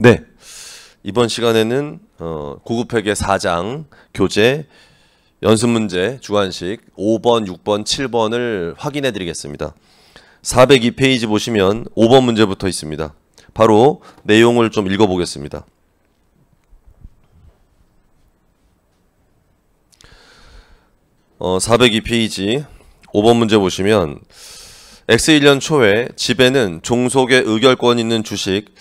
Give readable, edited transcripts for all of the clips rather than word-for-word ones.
네, 이번 시간에는 고급회계 4장 교재 연습문제 주관식 5번, 6번, 7번을 확인해 드리겠습니다. 402페이지 보시면 5번 문제부터 있습니다. 바로 내용을 좀 읽어보겠습니다. 어, 402페이지 5번 문제 보시면 X1년 초에 집에는 종속의 의결권 있는 주식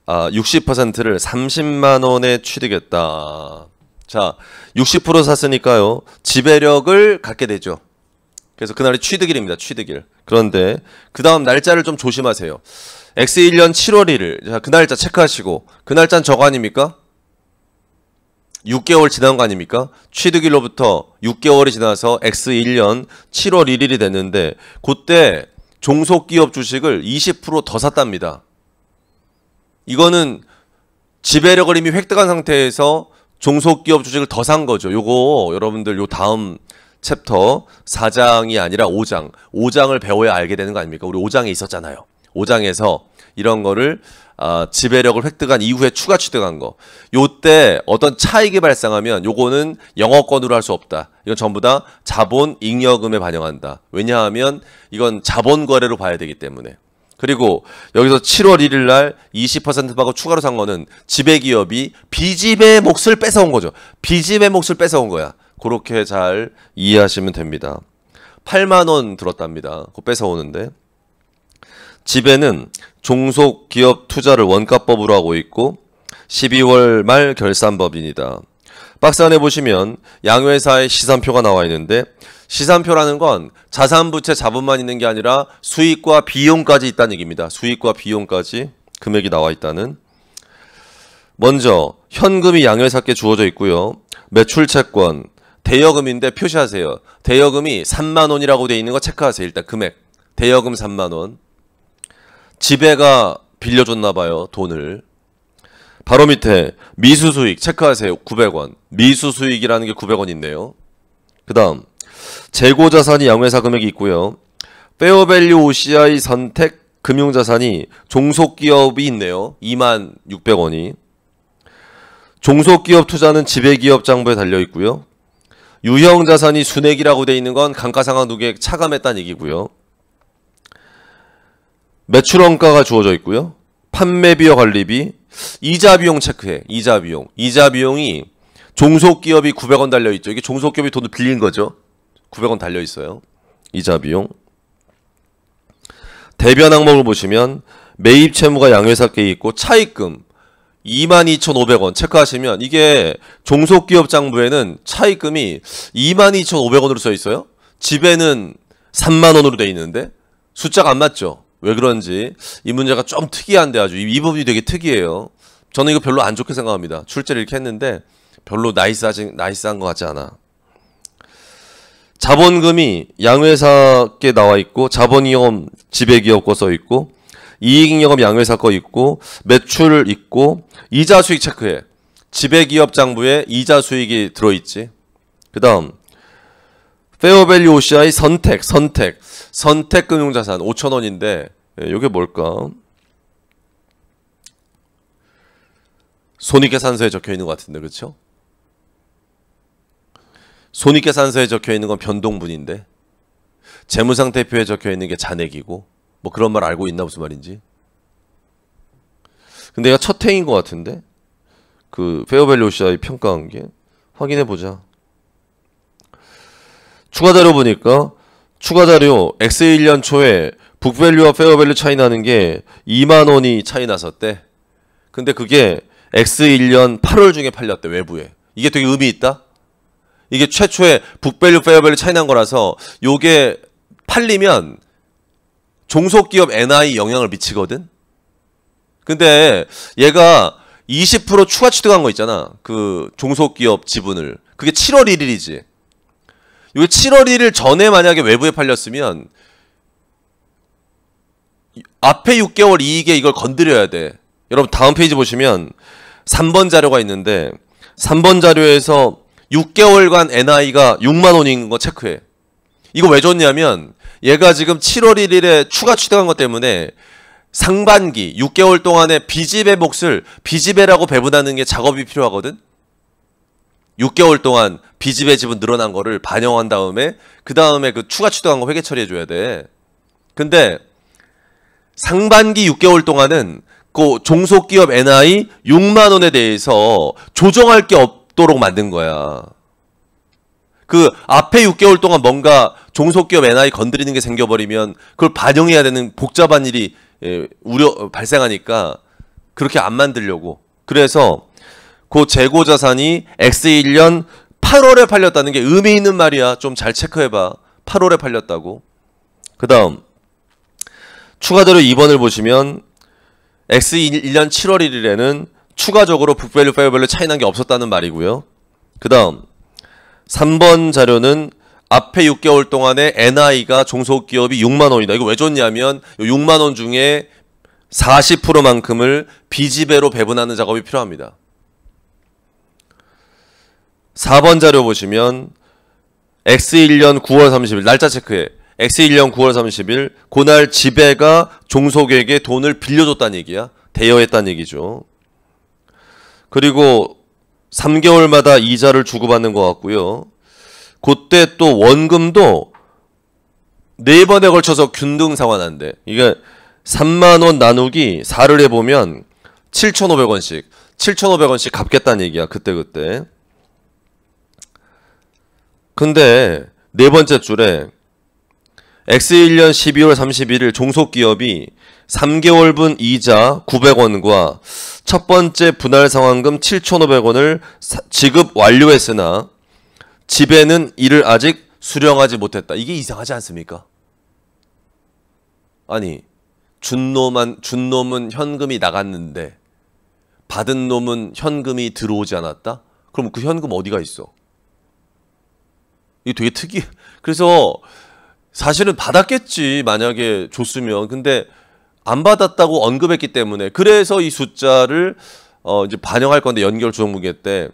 60%를 30만 원에 취득했다. 자, 60% 샀으니까요. 지배력을 갖게 되죠. 그래서 그날이 취득일입니다. 취득일. 그런데 그 다음 날짜를 좀 조심하세요. X1년 7월 1일. 자, 그 날짜 체크하시고. 그 날짜는 저거 아닙니까? 6개월 지난 거 아닙니까? 취득일로부터 6개월이 지나서 X1년 7월 1일이 됐는데 그때 종속기업 주식을 20% 더 샀답니다. 이거는 지배력을 이미 획득한 상태에서 종속기업 주식을 더 산 거죠. 요거 여러분들 요 다음 챕터 4장이 아니라 5장. 5장을 배워야 알게 되는 거 아닙니까? 우리 5장에 있었잖아요. 5장에서 이런 거를 지배력을 획득한 이후에 추가 취득한 거. 요때 어떤 차익이 발생하면 요거는 영업권으로 할 수 없다. 이건 전부 다 자본 잉여금에 반영한다. 왜냐하면 이건 자본 거래로 봐야 되기 때문에. 그리고 여기서 7월 1일 날 20% 받고 추가로 산 거는 지배기업이 비집의 몫을 뺏어온 거죠. 비집의 몫을 뺏어온 거야. 그렇게 잘 이해하시면 됩니다. 8만 원 들었답니다. 그거 뺏어오는데. 집에는 종속기업 투자를 원가법으로 하고 있고 12월 말 결산법인이다. 박스 안에 보시면 양회사의 시산표가 나와 있는데 시산표라는 건 자산부채 자본만 있는 게 아니라 수익과 비용까지 있다는 얘기입니다. 수익과 비용까지 금액이 나와 있다는. 먼저 현금이 양회사께 주어져 있고요. 매출채권 대여금인데 표시하세요. 대여금이 3만 원이라고 되어 있는 거 체크하세요. 일단 금액. 대여금 3만 원. 지배가 빌려줬나 봐요. 돈을. 바로 밑에 미수수익 체크하세요. 900원. 미수수익이라는 게 900원 있네요. 그 다음 재고자산이 양회사 금액이 있고요. 페어밸류 OCI 선택 금융자산이 종속기업이 있네요. 26,600원이. 종속기업 투자는 지배기업 장부에 달려있고요. 유형자산이 순액이라고 되어 있는 건 감가상각 누계액 차감했다는 얘기고요. 매출원가가 주어져 있고요. 판매비와 관리비, 이자비용 체크해. 이자비용. 이자비용이 종속기업이 900원 달려있죠. 이게 종속기업이 돈을 빌린 거죠. 900원 달려있어요. 이자비용. 대변 항목을 보시면 매입 채무가 양회사께 있고 차입금 22,500원 체크하시면 이게 종속기업 장부에는 차입금이 22,500원으로 써 있어요. 집에는 3만 원으로 돼 있는데 숫자가 안 맞죠. 왜 그런지 이 문제가 좀 특이한데 아주 이 부분이 되게 특이해요. 저는 이거 별로 안 좋게 생각합니다. 출제를 이렇게 했는데 별로 나이스한 것 같지 않아. 자본금이 양회사께 나와 있고 자본잉여금 지배기업 거 써 있고 이익잉여금 양회사 거 있고 매출 있고 이자 수익 체크해. 지배기업 장부에 이자 수익이 들어있지. 그 다음 페어밸류 OCI 선택 금융자산 5,000원인데 이게 뭘까? 손익계산서에 적혀있는 것 같은데 그렇죠? 손익계산서에 적혀있는 건 변동분인데 재무상태표에 적혀있는 게 잔액이고 뭐 그런 말 알고 있나 무슨 말인지. 근데 얘가 첫 행인 것 같은데 그 페어밸류 OCI 평가한 게 확인해보자. 추가자료 보니까 추가자료 X1년 초에 북밸류와 페어밸류 차이 나는 게 2만 원이 차이 났었대. 근데 그게 X1년 8월 중에 팔렸대. 외부에. 이게 되게 의미 있다. 이게 최초에 북밸류 페어밸류 차이 난 거라서 요게 팔리면 종속기업 NI 영향을 미치거든. 근데 얘가 20% 추가 취득한 거 있잖아. 그 종속기업 지분을. 그게 7월 1일이지. 이게 7월 1일 전에 만약에 외부에 팔렸으면 앞에 6개월 이익에 이걸 건드려야 돼. 여러분 다음 페이지 보시면 3번 자료가 있는데 3번 자료에서 6개월간 NI가 6만 원인 거 체크해. 이거 왜 줬냐면 얘가 지금 7월 1일에 추가 취득한 것 때문에 상반기 6개월 동안의 빚집의 몫을 빚집배라고 배분하는 게 작업이 필요하거든. 6개월 동안 빚집의 지분 늘어난 거를 반영한 다음에 그 다음에 그 추가 취득한 거 회계 처리해 줘야 돼. 근데 상반기 6개월 동안은 그 종속기업 NI 6만 원에 대해서 조정할 게 없도록 만든 거야. 그 앞에 6개월 동안 뭔가 종속기업 NI 건드리는 게 생겨버리면 그걸 반영해야 되는 복잡한 일이 발생하니까 그렇게 안 만들려고. 그래서 그 재고자산이 X1년 8월에 팔렸다는 게 의미 있는 말이야. 좀 잘 체크해봐. 8월에 팔렸다고. 그 다음 추가자료 2번을 보시면 X1년 7월 1일에는 추가적으로 북밸류, 페어밸류 차이 난 게 없었다는 말이고요. 그 다음 3번 자료는 앞에 6개월 동안에 NI가 종속기업이 6만 원이다. 이거 왜 줬냐면 6만 원 중에 40%만큼을 빚집배로 배분하는 작업이 필요합니다. 4번 자료 보시면 X1년 9월 30일 날짜 체크해. X1년 9월 30일 그날 지배가 종속에게 돈을 빌려줬다는 얘기야. 대여했다는 얘기죠. 그리고 3개월마다 이자를 주고받는 것 같고요. 그때 또 원금도 4번에 걸쳐서 균등 상환한대. 이게 3만 원 나누기 4를 해보면 7,500원씩 갚겠다는 얘기야. 그때. 근데 네 번째 줄에 X1년 12월 31일 종속기업이 3개월분 이자 900원과 첫 번째 분할 상환금 7,500원을 지급 완료했으나 지배는 이를 아직 수령하지 못했다. 이게 이상하지 않습니까? 아니 준 놈은 현금이 나갔는데 받은 놈은 현금이 들어오지 않았다? 그럼 그 현금 어디가 있어? 이게 되게 특이해. 그래서 사실은 받았겠지, 만약에 줬으면. 근데 안 받았다고 언급했기 때문에. 그래서 이 숫자를 이제 반영할 건데, 연결 조정무게 때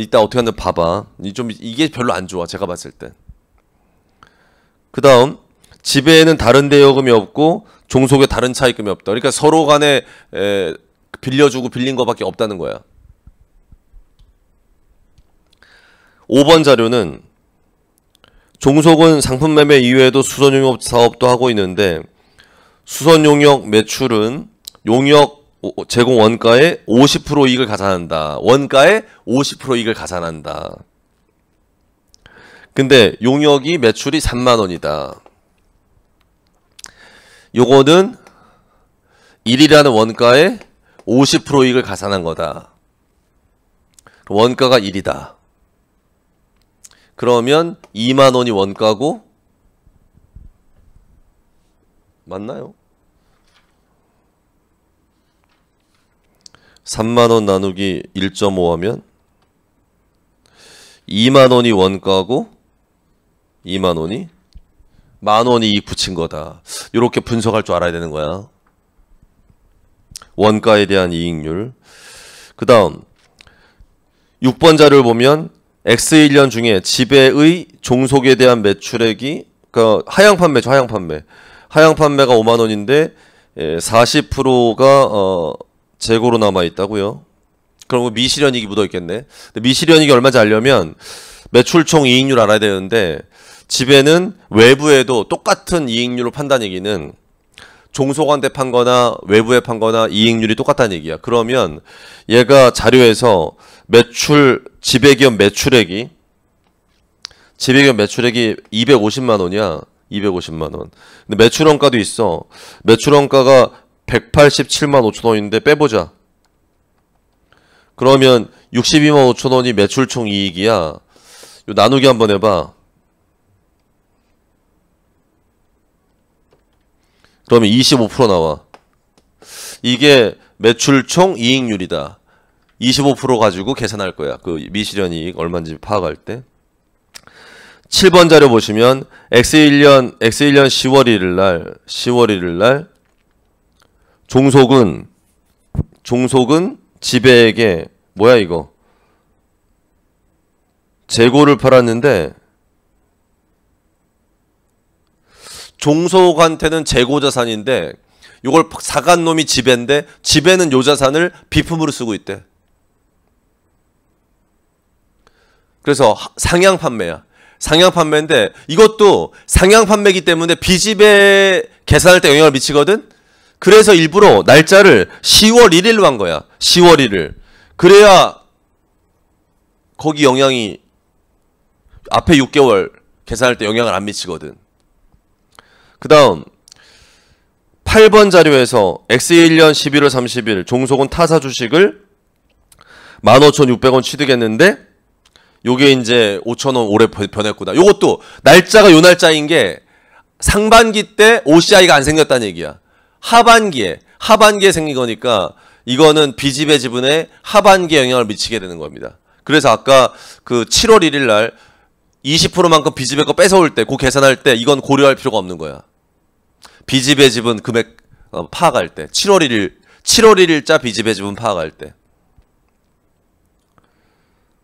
이따 어떻게 하는지 봐봐. 이게 별로 안 좋아, 제가 봤을 때. 그 다음 지배에는 다른 대여금이 없고 종속에 다른 차입금이 없다. 그러니까 서로 간에 빌려주고 빌린 거밖에 없다는 거야. 5번 자료는 종속은 상품 매매 이외에도 수선용역 사업도 하고 있는데 수선용역 매출은 용역 제공 원가의 50% 이익을 가산한다. 원가의 50% 이익을 가산한다. 근데 용역이 매출이 3만 원이다. 요거는 1이라는 원가에 50% 이익을 가산한 거다. 원가가 1이다. 그러면 2만 원이 원가고 맞나요? 3만 원 나누기 1.5 하면 2만 원이 원가고 2만 원이 만 원이 이익 붙인 거다. 이렇게 분석할 줄 알아야 되는 거야. 원가에 대한 이익률. 그 다음 6번 자료를 보면 X1년 중에 지배의 종속에 대한 매출액이 하향 판매죠. 하향 판매가 5만 원인데 40%가 재고로 남아 있다고요. 그럼 미실현이익이 묻어 있겠네. 미실현이익이 얼마인지 알려면 매출총 이익률 알아야 되는데 지배는 외부에도 똑같은 이익률로 판다는 얘기는 종속한테 판거나 외부에 판거나 이익률이 똑같다는 얘기야. 그러면 얘가 자료에서 지배기업 매출액이 250만 원이야. 250만 원. 근데 매출원가도 있어. 매출원가가 187만 5천 원인데 빼보자. 그러면 62만 5천 원이 매출총 이익이야. 요 나누기 한번 해봐. 그러면 25% 나와. 이게 매출총 이익률이다. 25% 가지고 계산할 거야. 그 미실현이익 얼마인지 파악할 때. 7번 자료 보시면 X1년 10월 1일 날 종속은 지배에게 뭐야 이거? 재고를 팔았는데 종속한테는 재고자산인데 요걸 사간 놈이 지배인데 지배는 요 자산을 비품으로 쓰고 있대. 그래서 상향 판매야. 상향 판매인데 이것도 상향 판매이기 때문에 비지배 계산할 때 영향을 미치거든. 그래서 일부러 날짜를 10월 1일로 한 거야. 10월 1일. 그래야 거기 영향이 앞에 6개월 계산할 때 영향을 안 미치거든. 그 다음 8번 자료에서 X1년 11월 30일 종속은 타사 주식을 15,600원 취득했는데 요게 이제 5,000원 올해 변했구나. 요것도 날짜가 요 날짜인 게 상반기 때 OCI가 안 생겼다는 얘기야. 하반기에 생긴 거니까 이거는 비지배 지분에 하반기에 영향을 미치게 되는 겁니다. 그래서 아까 그 7월 1일 날 20%만큼 비지배 거 뺏어올 때, 그 계산할 때 이건 고려할 필요가 없는 거야. 비지배 지분 금액 파악할 때 7월 1일자 비지배 지분 파악할 때.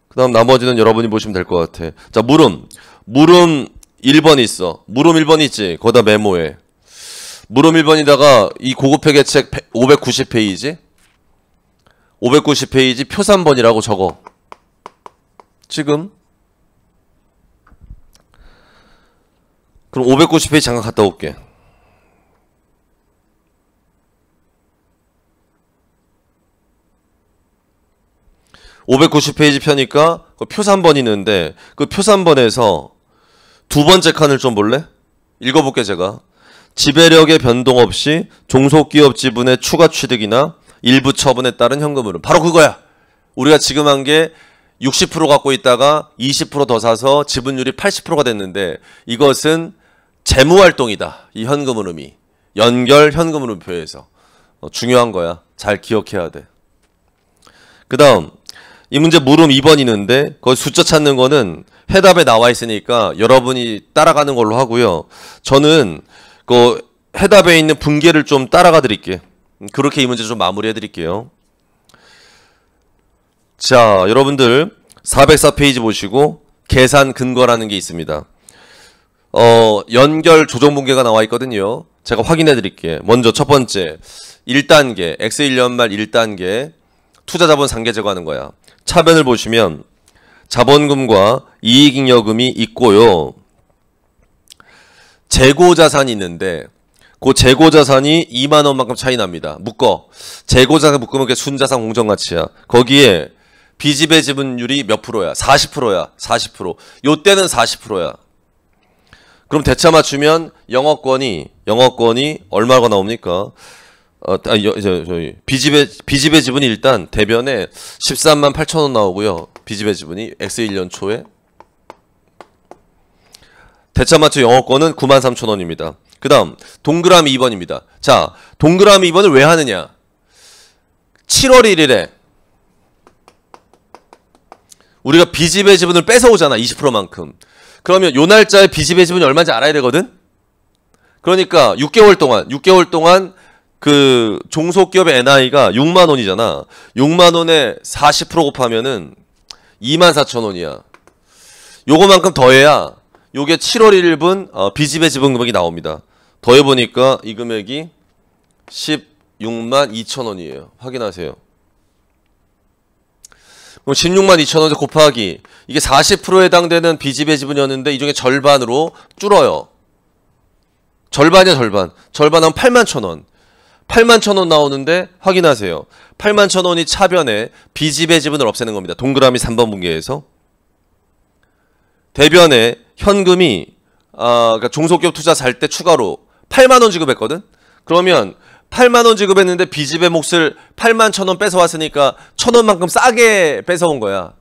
그 다음 나머지는 여러분이 보시면 될 것 같아. 자, 물음 1번 있어. 물음 1번 있지. 거기다 메모해. 물음 1번에다가 이 고급 회계책 590페이지 590페이지 표 3번이라고 적어. 지금 그럼 590페이지 잠깐 갔다 올게. (590페이지) 펴니까 표 3번 있는데 그 표 3번에서 두 번째 칸을 좀 볼래? 읽어볼게 제가. 지배력의 변동 없이 종속기업 지분의 추가 취득이나 일부 처분에 따른 현금흐름. 바로 그거야. 우리가 지금 한 게 60% 갖고 있다가 20% 더 사서 지분율이 80%가 됐는데 이것은 재무활동이다. 이 현금흐름이. 연결 현금흐름표에서. 중요한 거야. 잘 기억해야 돼. 그 다음 이 문제 물음 2번 있는데 거기 숫자 찾는 거는 해답에 나와 있으니까 여러분이 따라가는 걸로 하고요. 저는 그 해답에 있는 분계를 좀 따라가 드릴게. 그렇게 이 문제 좀 마무리해 드릴게요. 자, 여러분들 404페이지 보시고 계산 근거라는 게 있습니다. 연결 조정분계가 나와 있거든요. 제가 확인해 드릴게요. 먼저 첫 번째 1단계 X1년 말 1단계 투자자본 상계 제거하는 거야. 차변을 보시면 자본금과 이익잉여금이 있고요. 재고자산이 있는데 그 재고자산이 2만원만큼 차이 납니다. 묶어. 재고자산 묶으면 그게 순자산 공정가치야. 거기에 비지배 지분율이 몇 프로야? 40%야. 40%. 요때는 40%야. 그럼 대차 맞추면 영업권이 얼마가 나옵니까? 저희 비지배 지분이 일단 대변에 13만 8천원 나오고요. 비지배 지분이 X1년 초에 대차 맞추 영업권은 9만 3천원입니다. 그 다음 동그라미 2번입니다. 자, 동그라미 2번을 왜 하느냐? 7월 1일에 우리가 비지배 지분을 뺏어오잖아. 20%만큼. 그러면 요 날짜에 비지배 지분이 얼마인지 알아야 되거든? 그러니까 6개월 동안 그 종속기업의 NI가 6만원이잖아. 6만원에 40% 곱하면은 24,000원이야. 요거만큼 더해야 요게 7월 1일분 비지배 지분 금액이 나옵니다. 더해보니까 이 금액이 16만 2천원이에요. 확인하세요. 그럼 16만 2천원 곱하기 이게 40%에 해당되는 비지배 지분이었는데 이 중에 절반으로 줄어요. 절반이야 절반. 절반하면 8만 1,000원. 8만 1,000원 나오는데 확인하세요. 8만 1,000원이 차변에 비지배 지분을 없애는 겁니다. 동그라미 3번 분계에서. 대변에 현금이 그러니까 종속기업 투자 살 때 추가로 8만 원 지급했거든. 그러면 8만 원 지급했는데 비지배 몫을 8만 1,000원 뺏어왔으니까 1,000원만큼 싸게 뺏어온 거야.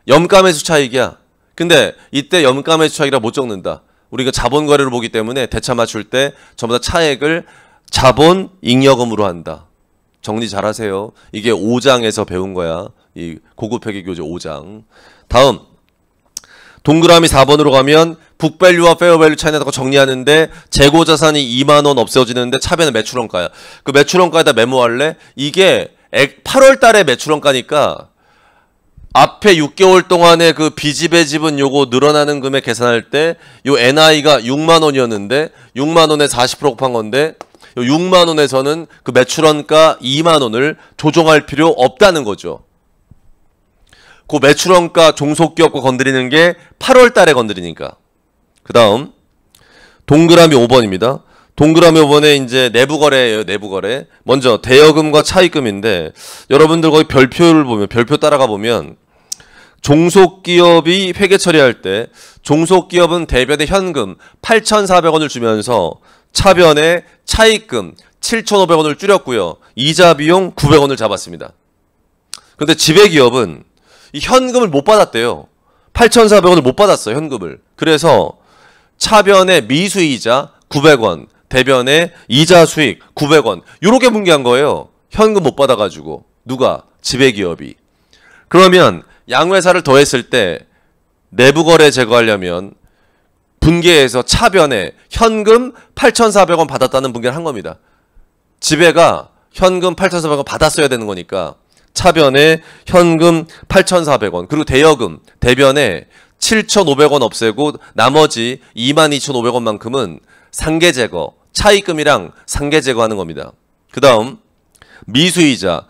염가매수 차익이야. 근데 이때 염가매수 차익이라 못 적는다. 우리가 자본 거래로 보기 때문에 대차 맞출 때 전부 다 차액을 자본 잉여금으로 한다. 정리 잘 하세요. 이게 5장에서 배운 거야. 이 고급 회계 교재 5장. 다음 동그라미 4번으로 가면 북밸류와 페어밸류 차이 나다고 정리하는데 재고자산이 2만원 없어지는데 차변은 매출원가야. 그 매출원가에다 메모할래? 이게 8월 달에 매출원가니까 앞에 6개월 동안의 그 비지배 지분 요거 늘어나는 금액 계산할 때 요 NI가 6만원이었는데 6만원에 40% 곱한 건데 6만 원에서는 그 매출원가 2만 원을 조정할 필요 없다는 거죠. 그 매출원가 종속기업과 건드리는 게 8월 달에 건드리니까. 그 다음 동그라미 5번입니다. 동그라미 5번에 이제 내부거래예요. 내부거래. 먼저 대여금과 차입금인데 여러분들 거기 별표를 보면 별표 따라가 보면 종속기업이 회계 처리할 때 종속기업은 대변에 현금 8,400원을 주면서 차변에 차입금 7,500원을 줄였고요. 이자 비용 900원을 잡았습니다. 그런데 지배기업은 이 현금을 못 받았대요. 8,400원을 못 받았어요. 현금을. 그래서 차변에 미수이자 900원, 대변에 이자 수익 900원 이렇게 분기한 거예요. 현금 못 받아가지고. 누가? 지배기업이. 그러면 양회사를 더했을 때 내부거래 제거하려면 분기해서 차변에 현금 8,400원 받았다는 분기를 한 겁니다. 지배가 현금 8,400원 받았어야 되는 거니까 차변에 현금 8,400원 그리고 대여금 대변에 7,500원 없애고 나머지 22,500원만큼은 상계 제거 차입금이랑 상계 제거하는 겁니다. 그 다음 미수이자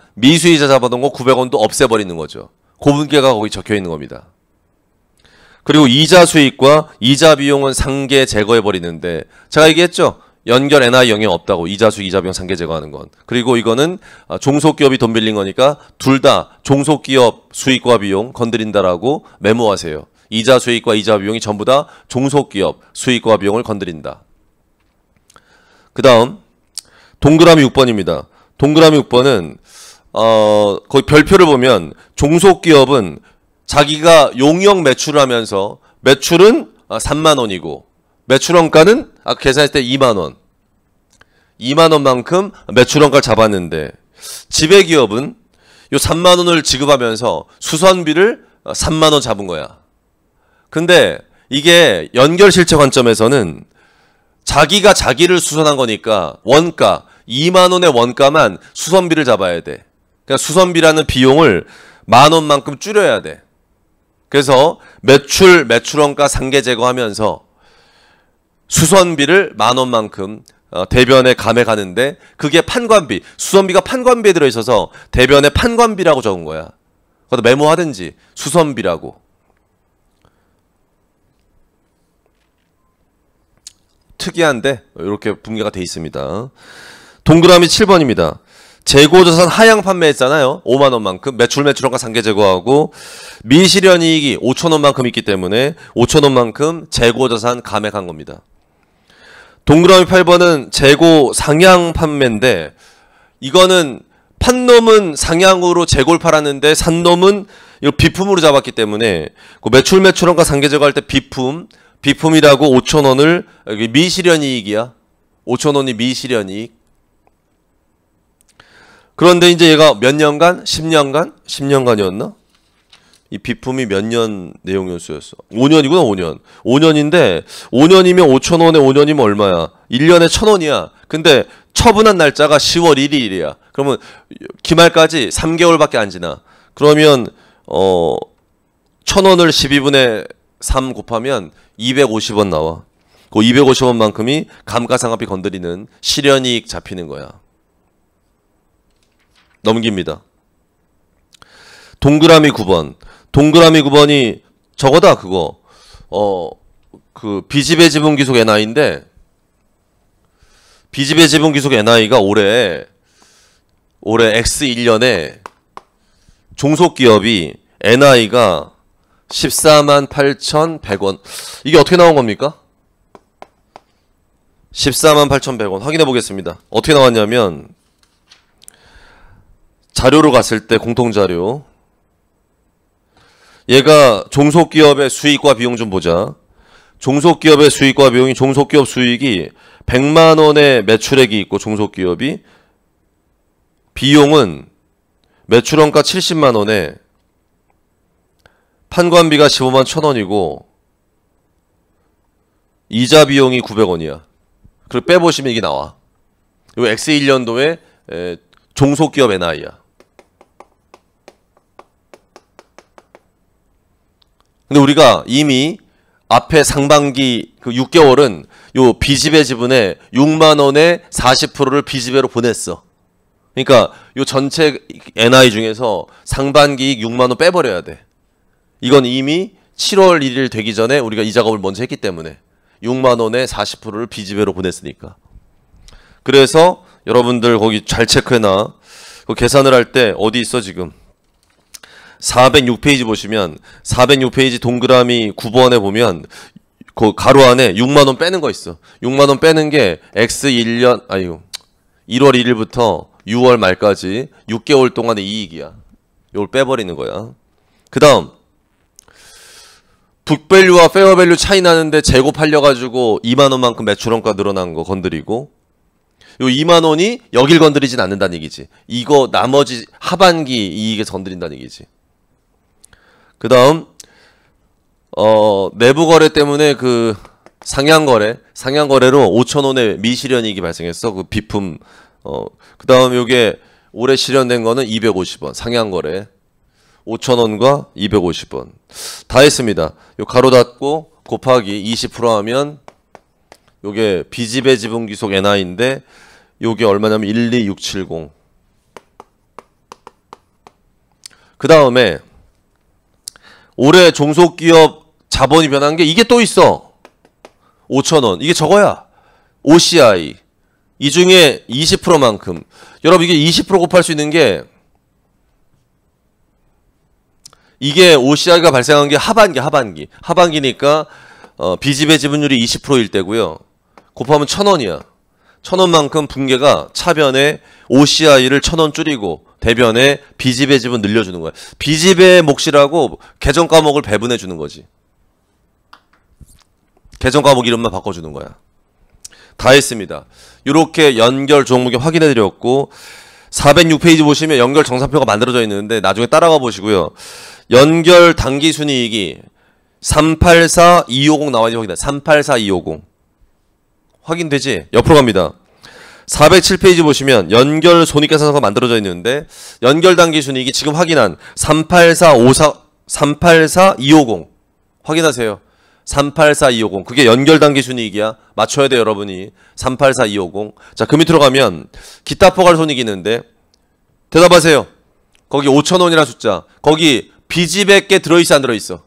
잡아둔 거 900원도 없애버리는 거죠. 고분기가 거기 적혀 있는 겁니다. 그리고 이자 수익과 이자 비용은 상계 제거해 버리는데 제가 얘기했죠. 연결 NI 영향 없다고. 이자 수익, 이자 비용 상계 제거하는 건. 그리고 이거는 종속기업이 돈 빌린 거니까 둘 다 종속기업 수익과 비용 건드린다라고 메모하세요. 이자 수익과 이자 비용이 전부 다 종속기업 수익과 비용을 건드린다. 그 다음 동그라미 6번입니다. 동그라미 6번은 거기 별표를 보면 종속기업은 자기가 용역 매출을 하면서 매출은 3만 원이고 매출원가는 아까 계산했을 때 2만 원. 2만 원만큼 매출원가를 잡았는데 지배기업은 요 3만 원을 지급하면서 수선비를 3만 원 잡은 거야. 근데 이게 연결실체 관점에서는 자기가 자기를 수선한 거니까 원가 2만 원의 원가만 수선비를 잡아야 돼. 그러니까 수선비라는 비용을 만 원만큼 줄여야 돼. 그래서 매출원가 상계 제거하면서 수선비를 만 원만큼 대변에 감액하는데 그게 판관비, 수선비가 판관비에 들어있어서 대변에 판관비라고 적은 거야. 그것도 메모하든지 수선비라고. 특이한데 이렇게 분개가 돼 있습니다. 동그라미 7번입니다. 재고자산 하향 판매했잖아요. 5만 원만큼 매출원가 상계 제거하고 미실현이익이 5천 원만큼 있기 때문에 5천 원만큼 재고자산 감액한 겁니다. 동그라미 8번은 재고 상향 판매인데 이거는 판 놈은 상향으로 재고를 팔았는데 산 놈은 이거 비품으로 잡았기 때문에 그 매출원가 상계 제거할 때 비품이라고 5천 원을 미실현이익이야. 5천 원이 미실현이익. 그런데 이제 얘가 몇 년간? 10년간? 10년간이었나? 이 비품이 몇 년 내용연수였어? 5년이구나, 5년. 5년인데, 5년이면 5,000원에 5년이면 얼마야? 1년에 1,000원이야. 근데 처분한 날짜가 10월 1일이야. 그러면 기말까지 3개월밖에 안 지나. 그러면, 1,000원을 12분의 3 곱하면 250원 나와. 그 250원만큼이 감가상각비 건드리는 실현이익 잡히는 거야. 넘깁니다. 동그라미 9번. 동그라미 9번이 저거다 그거. 그 비지배 지분 기속 NI인데 비지배 지분 기속 NI가 올해 X1년에 종속기업이 NI가 148,100원. 이게 어떻게 나온 겁니까? 148,100원. 확인해 보겠습니다. 어떻게 나왔냐면 자료로 갔을 때 공통자료 얘가 종속기업의 수익과 비용 좀 보자. 종속기업의 수익과 비용이 종속기업 수익이 100만 원의 매출액이 있고 종속기업이 비용은 매출원가 70만 원에 판관비가 15만 1,000원이고 이자 비용이 900원이야. 그리고 빼보시면 이게 나와. 이 X1년도에 종속기업 NI야. 근데 우리가 이미 앞에 상반기 그 6개월은 요 비지배 지분의 6만 원의 40%를 비지배로 보냈어. 그러니까 요 전체 NI 중에서 상반기 이익 6만 원 빼버려야 돼. 이건 이미 7월 1일 되기 전에 우리가 이 작업을 먼저 했기 때문에 6만 원의 40%를 비지배로 보냈으니까. 그래서 여러분들 거기 잘 체크해놔. 그 계산을 할 때 어디 있어 지금? 406페이지 보시면 406페이지 동그라미 9번에 보면 그 가로 안에 6만 원 빼는 거 있어. 6만 원 빼는 게 X 1년 1월 1일부터 6월 말까지 6개월 동안의 이익이야. 이걸 빼버리는 거야. 그 다음 북밸류와 페어밸류 차이 나는데 재고 팔려가지고 2만 원만큼 매출원가 늘어난 거 건드리고 요 2만 원이 여길 건드리진 않는다는 얘기지. 이거 나머지 하반기 이익에서 건드린다는 얘기지. 그 다음 내부 거래 때문에 그 상향거래로 5,000원의 미실현이익이 발생했어. 그 비품 그 다음 요게 올해 실현된 거는 250원 상향거래 5,000원과 250원 다 했습니다. 요 가로 닫고 곱하기 20% 하면 요게 비지배 지분 귀속 NI인데 요게 얼마냐면 12670. 그 다음에 올해 종속기업 자본이 변한 게 이게 또 있어. 5,000원. 이게 저거야. OCI. 이 중에 20%만큼. 여러분 이게 20% 곱할 수 있는 게 이게 OCI가 발생한 게 하반기니까 비지배 지분율이 20%일 때고요. 곱하면 1,000원이야. 1,000원만큼 분계가 차변에 OCI를 1,000원 줄이고 대변에 비지배 지분 늘려주는 거야. 비지배 몫이라고 계정 과목을 배분해 주는 거지. 계정 과목 이름만 바꿔주는 거야. 다 했습니다. 이렇게 연결 종목에 확인해 드렸고 406페이지 보시면 연결 정산표가 만들어져 있는데 나중에 따라가 보시고요. 연결 당기순이익이 384250 나와있는지 확인해. 384250 확인되지? 옆으로 갑니다. 407페이지 보시면 연결 손익계산서가 만들어져 있는데 연결 당기순이익이 지금 확인한 384250 확인하세요. 384250 그게 연결 당기순이익이야. 맞춰야 돼 여러분이. 384250 자, 그 밑으로 가면 기타 포괄 손익이 있는데 대답하세요. 거기 5,000원이라는 숫자 거기 비지배 게 들어있어 안 들어있어?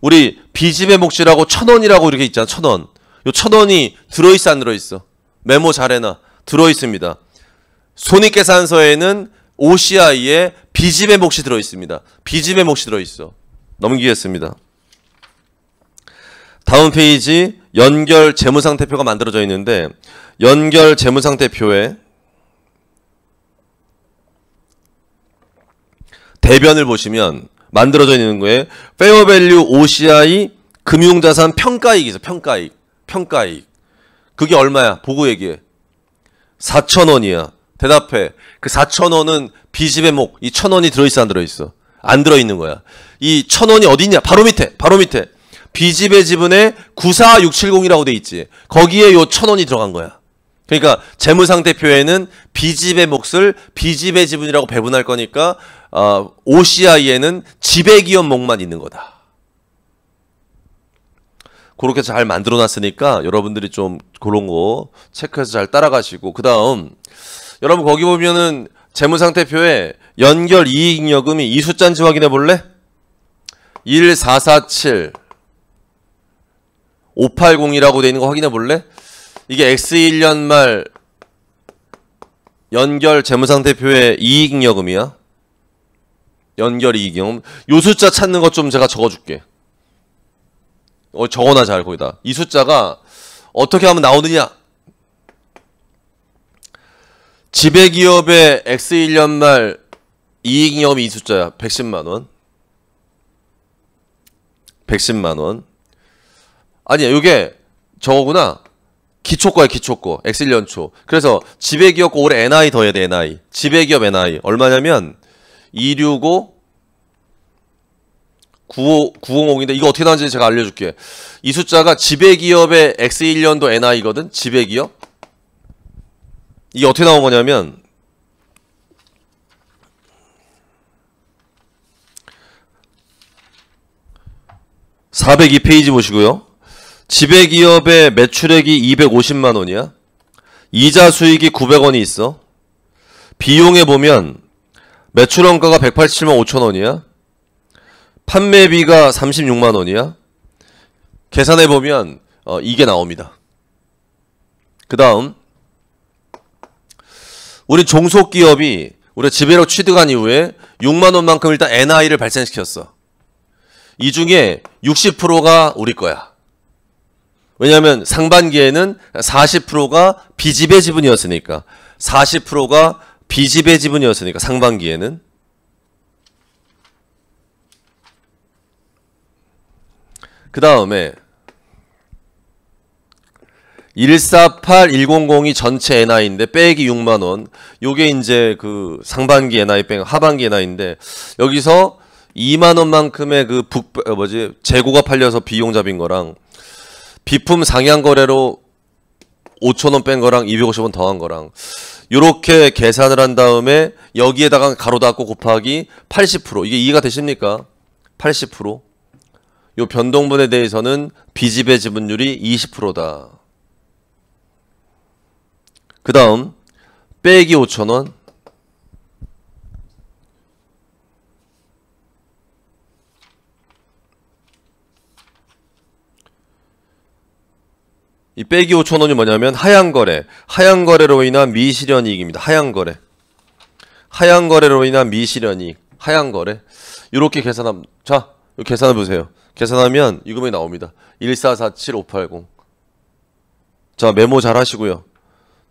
우리 비지배 몫이라고 1,000원이라고 이렇게 있잖아. 1,000원. 요 1,000원이 들어있어 안 들어있어? 메모 잘해놔. 들어있습니다. 손익계산서에는 OCI에 비지배 몫이 들어있습니다. 비지배 몫이 들어있어. 넘기겠습니다. 다음 페이지 연결 재무상태표가 만들어져 있는데 연결 재무상태표에 대변을 보시면 만들어져 있는 거에 페어밸류 OCI 금융자산 평가이익이 있어. 평가이익. 그게 얼마야? 보고 얘기해. 4,000원이야. 대답해. 그 4,000원은 비지배 목. 이 1,000원이 들어있어 안 들어있어? 안 들어있는 거야. 이 1,000원이 어디 있냐? 바로 밑에. 비지배 지분에 94670이라고 돼 있지. 거기에 요 1,000원이 들어간 거야. 그러니까 재무상태표에는 비지배 몫을 비지배 지분이라고 배분할 거니까 OCI에는 지배기업 목만 있는 거다. 그렇게 잘 만들어 놨으니까 여러분들이 좀 그런 거 체크해서 잘 따라가시고 그 다음 여러분 거기 보면은 재무상태표에 연결 이익잉여금이 이 숫자인지 확인해 볼래? 1447 580이라고 돼 있는 거 확인해 볼래? 이게 X1년 말 연결 재무상태표의 이익잉여금이야. 연결 이익잉여금. 요 숫자 찾는 것 좀 제가 적어줄게. 적어놔 잘 거기다. 이 숫자가 어떻게 하면 나오느냐? 지배기업의 X1년 말 이익잉여금이 이 숫자야. 110만원. 110만원. 아니야, 요게 저거구나. 기초거야, 기초거. X1년 초. 그래서 지배기업 거 올해 NI 더해야 돼, NI. 지배기업 NI. 얼마냐면 265 950인데 이거 어떻게 나오는지 제가 알려줄게. 이 숫자가 지배기업의 X1년도 NI거든. 지배기업. 이게 어떻게 나온 거냐면 4 402페이지 보시고요. 지배기업의 매출액이 250만 원이야. 이자 수익이 900원이 있어. 비용에 보면 매출원가가 187만 5천 원이야. 판매비가 36만 원이야. 계산해 보면 이게 나옵니다. 그 다음 우리 종속기업이 우리 지배력 취득한 이후에 6만 원만큼 일단 NI를 발생시켰어. 이 중에 60%가 우리 거야. 왜냐하면 상반기에는 40%가 비지배 지분이었으니까. 40%가 비지배 지분이었으니까 상반기에는. 그 다음에 148100이 전체 NI인데 빼기 6만원. 요게 이제 그 상반기 NI 빼기 하반기 NI인데 여기서 2만원만큼의 그 재고가 팔려서 비용 잡인 거랑 비품 상향 거래로 5천원 뺀 거랑 250원 더한 거랑 요렇게 계산을 한 다음에 여기에다가 가로 닫고 곱하기 80%. 이게 이해가 되십니까? 80%. 요 변동분에 대해서는 비지배 지분율이 20%다. 그 다음 빼기 5천원. 이 빼기 5천원이 뭐냐면 하향거래. 하향거래로 인한 미실현이익입니다. 하향거래. 하향거래로 인한 미실현이익. 하향거래. 이렇게 계산하면, 자, 계산해 보세요. 계산하면 이 금액이 나옵니다. 1447580. 자, 메모 잘 하시고요.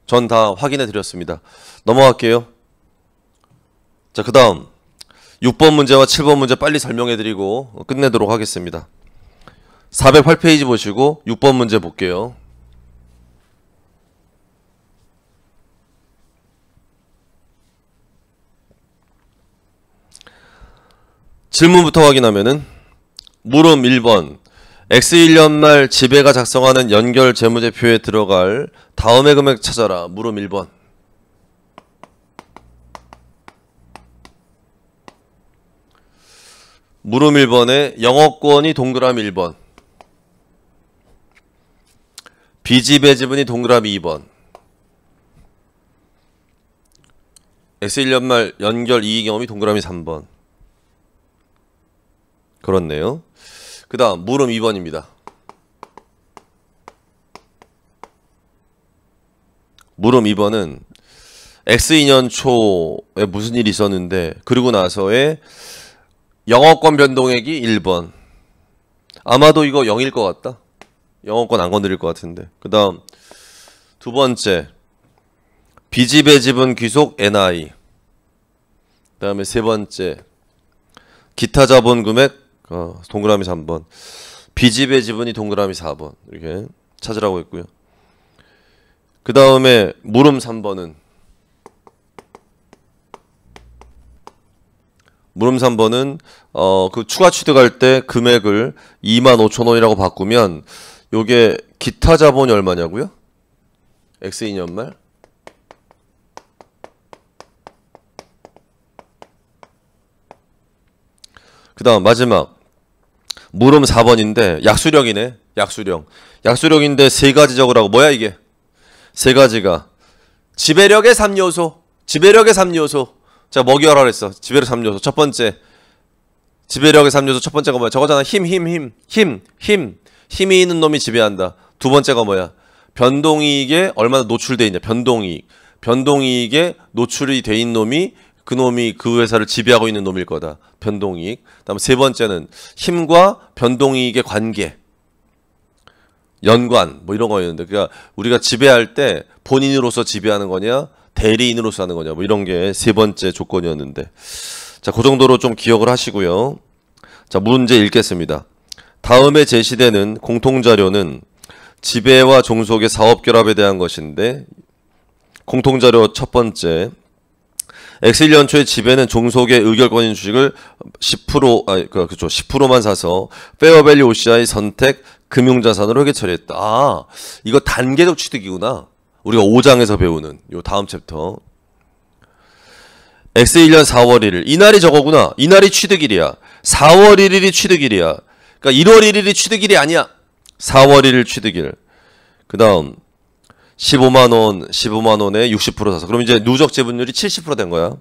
전 다 확인해 드렸습니다. 넘어갈게요. 자, 그 다음 6번 문제와 7번 문제 빨리 설명해 드리고 끝내도록 하겠습니다. 408페이지 보시고 6번 문제 볼게요. 질문부터 확인하면은 물음 1번 X1년 말 지배가 작성하는 연결 재무제표에 들어갈 다음의 금액 찾아라. 물음 1번. 물음 1번에 영업권이 동그라미 1번, 비지배 지분이 동그라미 2번, X1년 말 연결 이익 경험이 동그라미 3번. 그렇네요. 그 다음 물음 2번입니다. 물음 2번은 X2년 초에 무슨 일이 있었는데 그리고 나서의 영업권 변동액이 1번. 아마도 이거 0일 것 같다. 영업권 안 건드릴 것 같은데. 그 다음 두 번째 비지배 지분 귀속 NI. 그 다음에 세 번째 기타 자본 금액 동그라미 3번, 비지배 지분이 동그라미 4번. 이렇게 찾으라고 했고요. 그 다음에 물음 3번은 그 추가 취득할 때 금액을 25,000원이라고 바꾸면 요게 기타 자본이 얼마냐고요? X2년 말 그 다음 마지막 물음 4번인데 약수령이네. 약수령인데 세 가지 적으라고. 뭐야 이게? 세 가지가 지배력의 3요소. 자, 먹이하라 그랬어. 지배력 3요소. 첫 번째 지배력의 3요소 첫 번째가 뭐야? 저거잖아. 힘이 있는 놈이 지배한다. 두 번째가 뭐야? 변동이익에 얼마나 노출돼 있냐. 변동이익에 노출이 돼 있는 놈이 그 놈이 그 회사를 지배하고 있는 놈일 거다. 변동이익. 다음 세 번째는 힘과 변동이익의 관계, 연관 뭐 이런 거였는데, 그러니까 우리가 지배할 때 본인으로서 지배하는 거냐 대리인으로서 하는 거냐 뭐 이런 게 세 번째 조건이었는데, 자, 그 정도로 좀 기억을 하시고요. 자, 문제 읽겠습니다. 다음에 제시되는 공통자료는 지배와 종속의 사업결합에 대한 것인데, 공통자료 첫 번째, X1년 초에 지배는 종속의 의결권인 주식을 10%만 사서 페어밸류 OCI 선택 금융자산으로 회계 처리했다. 아, 이거 단계적 취득이구나. 우리가 5장에서 배우는 요 다음 챕터. X1년 4월 1일. 이날이 저거구나. 이날이 취득일이야. 4월 1일이 취득일이야. 그러니까 1월 1일이 취득일이 아니야. 4월 1일 취득일. 그 다음 15만원, 15만원에 60% 사서. 그럼 이제 누적 지분율이 70% 된 거야.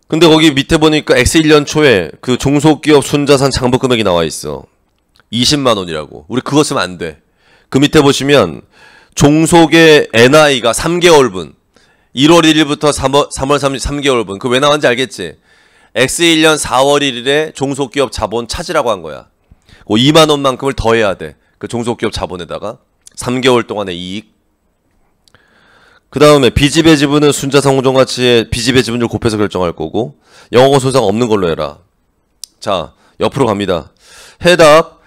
근데 거기 밑에 보니까 X1년 초에 그 종속기업 순자산 장부 금액이 나와 있어. 20만원이라고. 우리 그거 쓰면 안 돼. 그 밑에 보시면 종속의 NI가 3개월분. 1월 1일부터 3월 30일 3개월분. 그 왜 나왔는지 알겠지? X1년 4월 1일에 종속기업 자본 차지라고 한 거야. 그 2만원만큼을 더해야 돼. 그 종속기업 자본에다가 3개월 동안의 이익. 그 다음에 비지배 지분은 순자산 공정가치의 비지배 지분율 곱해서 결정할 거고 영업권 손상 없는 걸로 해라. 자, 옆으로 갑니다. 해답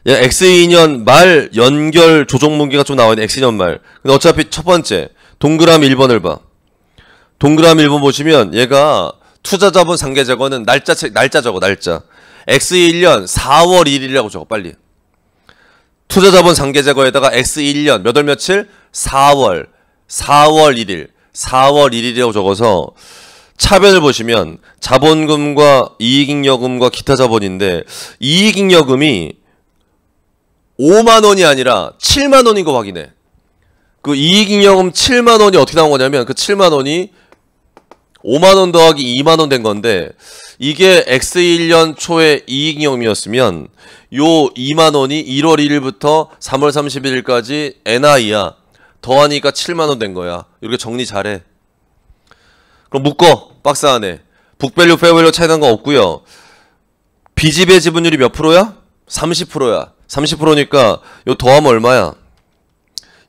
X2년 말 연결 조정문기가 좀 나와야 돼. X2년 말. 근데 어차피 첫 번째 동그라미 1번을 봐. 동그라미 1번 보시면 얘가 투자자본 상계제거는 날짜 적어. 날짜. X1년 4월 1일이라고 적어. 빨리. 투자자본 상계제거에다가 X1년 몇 월 며칠? 4월 1일 4월 1일이라고 적어서 차변을 보시면 자본금과 이익잉여금과 기타 자본인데 이익잉여금이 5만원이 아니라 7만원인 거 확인해. 그 이익잉여금 7만원이 어떻게 나온 거냐면 그 7만원이 5만원 더하기 2만원 된 건데 이게 X1년 초에 이익잉여금이었으면 요 2만원이 1월 1일부터 3월 31일까지 NI야. 더하니까 7만원 된 거야. 이렇게 정리 잘해. 그럼 묶어. 박스 안에. 북밸류, 페어밸류 차이 난 거 없고요. 비지배 지분율이 몇 프로야? 30%야. 30%니까 요 더하면 얼마야?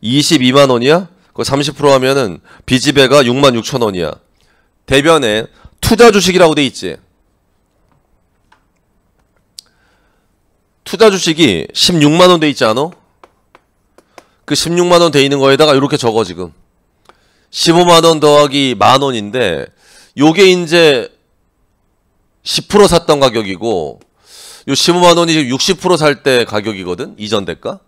22만원이야? 그거 30% 하면은 비지배가 66,000원이야. 대변에 투자 주식이라고 돼 있지. 투자 주식이 16만원 돼 있지 않아? 그 16만원 돼 있는 거에다가 이렇게 적어 지금. 15만원 더하기 만원인데 요게 이제 10% 샀던 가격이고 요 15만원이 지금 60% 살 때 가격이거든? 이전 대가?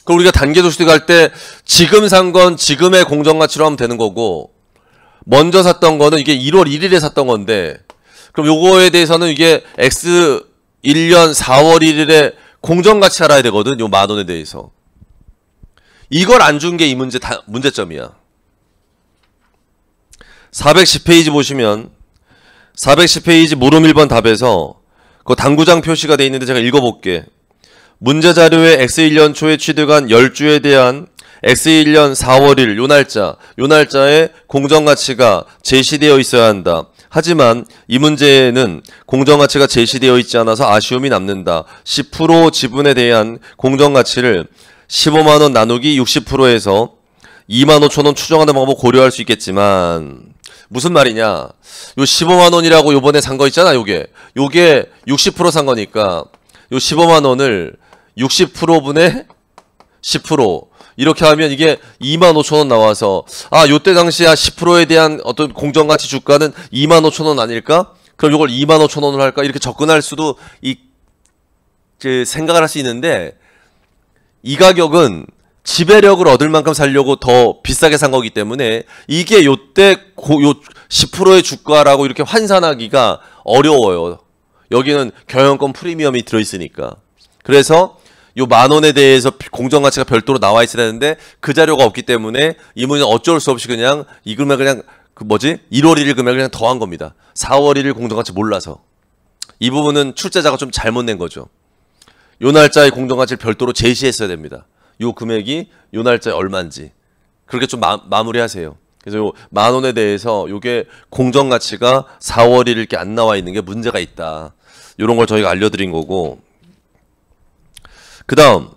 그럼 우리가 단계소득 할 때 지금 산 건 지금의 공정가치로 하면 되는 거고 먼저 샀던 거는 이게 1월 1일에 샀던 건데 그럼 요거에 대해서는 이게 X1년 4월 1일에 공정가치 알아야 되거든. 요 만원에 대해서. 이걸 안 준 게 이 문제점이야. 410페이지 보시면 410페이지 물음 1번 답에서 그 당구장 표시가 돼 있는데 제가 읽어볼게. 문제 자료에 X1년 초에 취득한 10주에 대한 X1년 4월 1일 요 날짜에 공정가치가 제시되어 있어야 한다. 하지만 이 문제에는 공정가치가 제시되어 있지 않아서 아쉬움이 남는다. 10% 지분에 대한 공정가치를 15만원 나누기 60%에서 25,000원 추정하는 방법을 고려할 수 있겠지만 무슨 말이냐? 요 15만원이라고 요번에 산 거 있잖아. 요게 60% 산 거니까 요 15만원을 60%분의 10% 이렇게 하면 이게 25,000원 나와서 요때 당시에 10%에 대한 어떤 공정가치 주가는 25,000원 아닐까? 그럼 요걸 25,000원으로 할까? 이렇게 접근할 수도 생각을 할 수 있는데 이 가격은 지배력을 얻을 만큼 살려고 더 비싸게 산 거기 때문에 이게 요때 요 10%의 주가라고 이렇게 환산하기가 어려워요. 여기는 경영권 프리미엄이 들어있으니까. 그래서 요 만원에 대해서 공정가치가 별도로 나와 있어야 되는데 그 자료가 없기 때문에 이 문제는 어쩔 수 없이 그냥 이 금액을 그냥 1월 1일 금액을 그냥 더한 겁니다. 4월 1일 공정가치 몰라서. 이 부분은 출제자가 좀 잘못 낸 거죠. 요 날짜의 공정가치를 별도로 제시했어야 됩니다. 요 금액이 요 날짜에 얼마인지. 그렇게 좀 마무리하세요. 그래서 요 만원에 대해서 요게 공정가치가 4월 1일께 안 나와 있는 게 문제가 있다. 요런 걸 저희가 알려드린 거고. 그 다음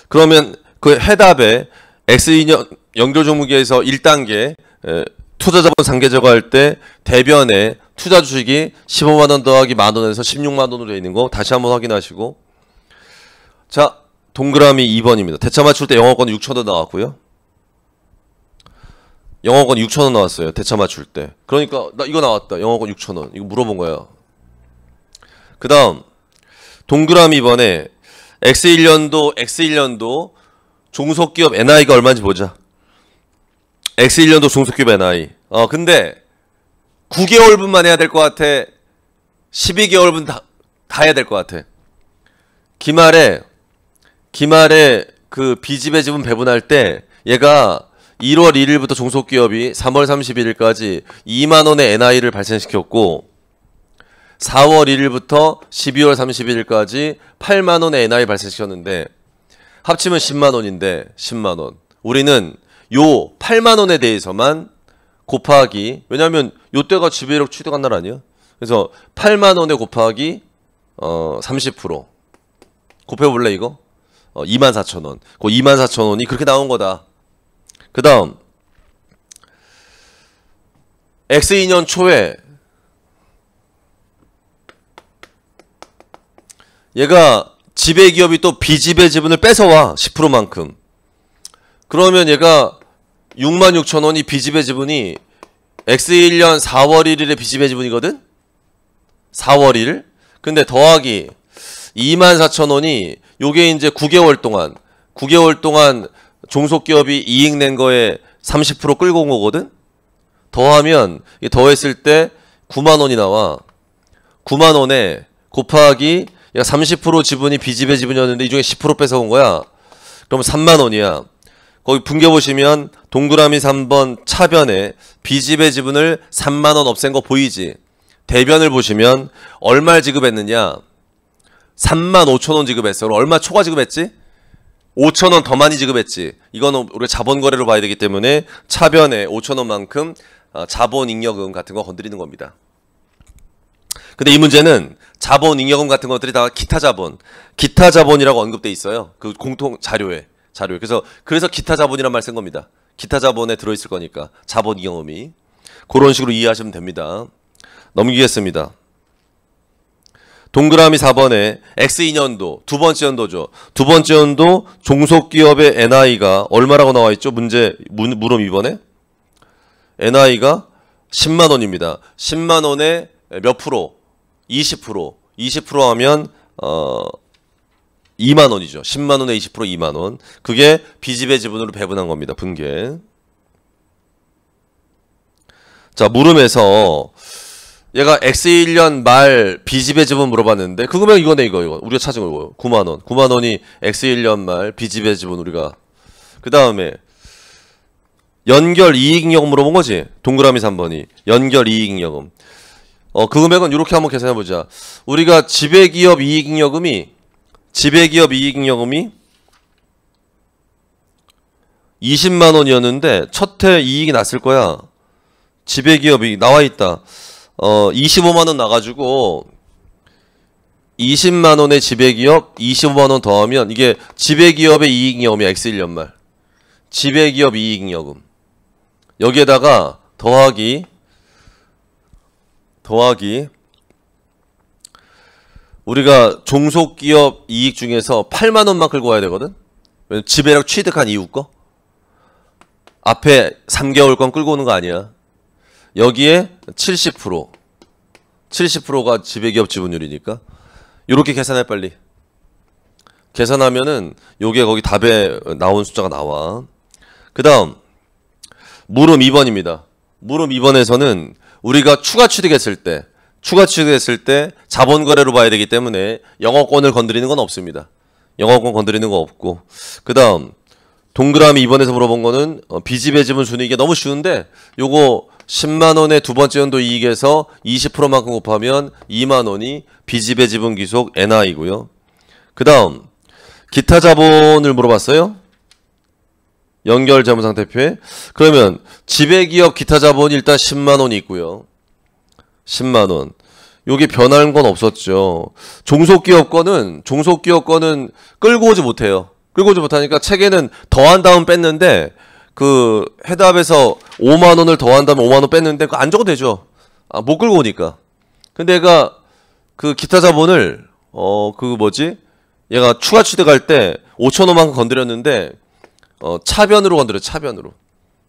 그러면 그 해답에 X2년 연결종목에서 1단계 투자자본 상계 제거할 때 대변에 투자 주식이 15만원 더하기 만원에서 16만원으로 되어 있는 거 다시 한번 확인하시고 자 동그라미 2번입니다. 대차 맞출 때 영어권 6,000원 나왔고요. 영어권 6,000원 나왔어요. 대차 맞출 때. 그러니까 나 이거 나왔다. 영어권 6,000원. 이거 물어본 거야. 그 다음 동그라미 2번에 X1년도 종속기업 NI가 얼마인지 보자. X1년도 종속기업 NI. 근데 9개월분만 해야 될 것 같아? 12개월분 다 해야 될 것 같아? 기말에 그 B집의 지분 배분할 때 얘가 1월 1일부터 종속기업이 3월 31일까지 2만원의 NI를 발생시켰고 4월 1일부터 12월 31일까지 8만원의 NI 발생시켰는데 합치면 10만원인데 10만원. 우리는 요 8만원에 대해서만 곱하기, 왜냐면 요때가 지배력 취득한 날 아니야? 그래서 8만원에 곱하기 30% 곱해볼래 이거? 24,000원. 그 24,000원이 그렇게 나온 거다. 그 다음 X2년 초에 얘가 지배기업이 또 B집의 지분을 뺏어와 10%만큼. 그러면 얘가 66,000원이 B집의 지분이 X1년 4월 1일에 B집의 지분이거든? 4월 1일? 근데 더하기 24,000원이 요게 이제 9개월 동안 종속기업이 이익 낸 거에 30% 끌고 온 거거든? 더하면 더했을 때 9만원이 나와. 9만원에 곱하기 얘가 30% 지분이 B집의 지분이었는데 이 중에 10% 뺏어온 거야. 그럼 3만원이야. 거기 분겨 보시면 동그라미 3번 차변에 B집의 지분을 3만원 없앤 거 보이지? 대변을 보시면 얼마를 지급했느냐? 35,000원 지급했어. 그럼 얼마 초과 지급했지? 5,000원 더 많이 지급했지. 이거는 우리가 자본거래로 봐야 되기 때문에 차변에 5,000원만큼 자본잉여금 같은 거 건드리는 겁니다. 근데 이 문제는 자본잉여금 같은 것들이 다 기타 자본이라고 언급돼 있어요. 그 공통 자료에. 그래서 기타 자본이란 말 쓴 겁니다. 기타 자본에 들어있을 거니까 자본잉여금이. 그런 식으로 이해하시면 됩니다. 넘기겠습니다. 동그라미 4번에 X2년도 두 번째 연도죠. 두 번째 연도 종속기업의 NI가 얼마라고 나와 있죠? 문제 물음 2번에 NI가 10만 원입니다. 10만 원에 몇 프로? 20%. 20% 하면 2만 원이죠. 10만 원에 20% 2만 원. 그게 B집의 지분으로 배분한 겁니다. 분계. 자, 물음에서 얘가 X1년 말 B집의 지분 물어봤는데 그거면 이거네 이거 우리가 찾은 거 9만원 9만원이 X1년 말 B집의 지분 우리가 그 다음에 연결 이익잉여금 물어본 거지. 동그라미 3번이 연결 이익잉여금. 그 금액은 이렇게 한번 계산해보자. 우리가 지배기업 이익잉여금이 20만원이었는데 첫 해 이익이 났을 거야. 지배기업이 나와있다. 25만원 나가지고 20만원의 지배기업 25만원 더하면 이게 지배기업의 이익잉여금이 X1년 말 지배기업 이익잉여금 여기에다가 더하기 우리가 종속기업 이익 중에서 8만원만 끌고 와야 되거든. 지배력 취득한 이후 거 앞에 3개월 건 끌고 오는 거 아니야. 여기에 70%가 지배기업 지분율이니까 요렇게 계산해 빨리. 계산하면은 요게 거기 답에 나온 숫자가 나와. 그 다음 물음 2번입니다. 물음 2번에서는 우리가 추가 취득했을 때 자본거래로 봐야 되기 때문에 영어권을 건드리는 건 없습니다. 영어권 건드리는 거 없고 그 다음 동그라미 2번에서 물어본 거는 B집의 지분 순이익이 너무 쉬운데 요거 10만원의 두 번째 연도 이익에서 20%만큼 곱하면 2만원이 B집의 지분 기속 NI고요. 그 다음 기타 자본을 물어봤어요. 연결 재무상태표에. 그러면 지배기업 기타 자본이 일단 10만원이 있고요. 10만원. 여기 변할 건 없었죠. 종속기업 거는 끌고 오지 못해요. 끌고 오지 못하니까 책에는 더한 다음 뺐는데 그 해답에서 5만원을 더한 다음에 5만원 뺐는데 그거 안 적어도 되죠. 못 끌고 오니까. 근데 얘가 그 기타 자본을 얘가 추가 취득할 때 5천원만큼 건드렸는데 차변으로 건드려. 차변으로.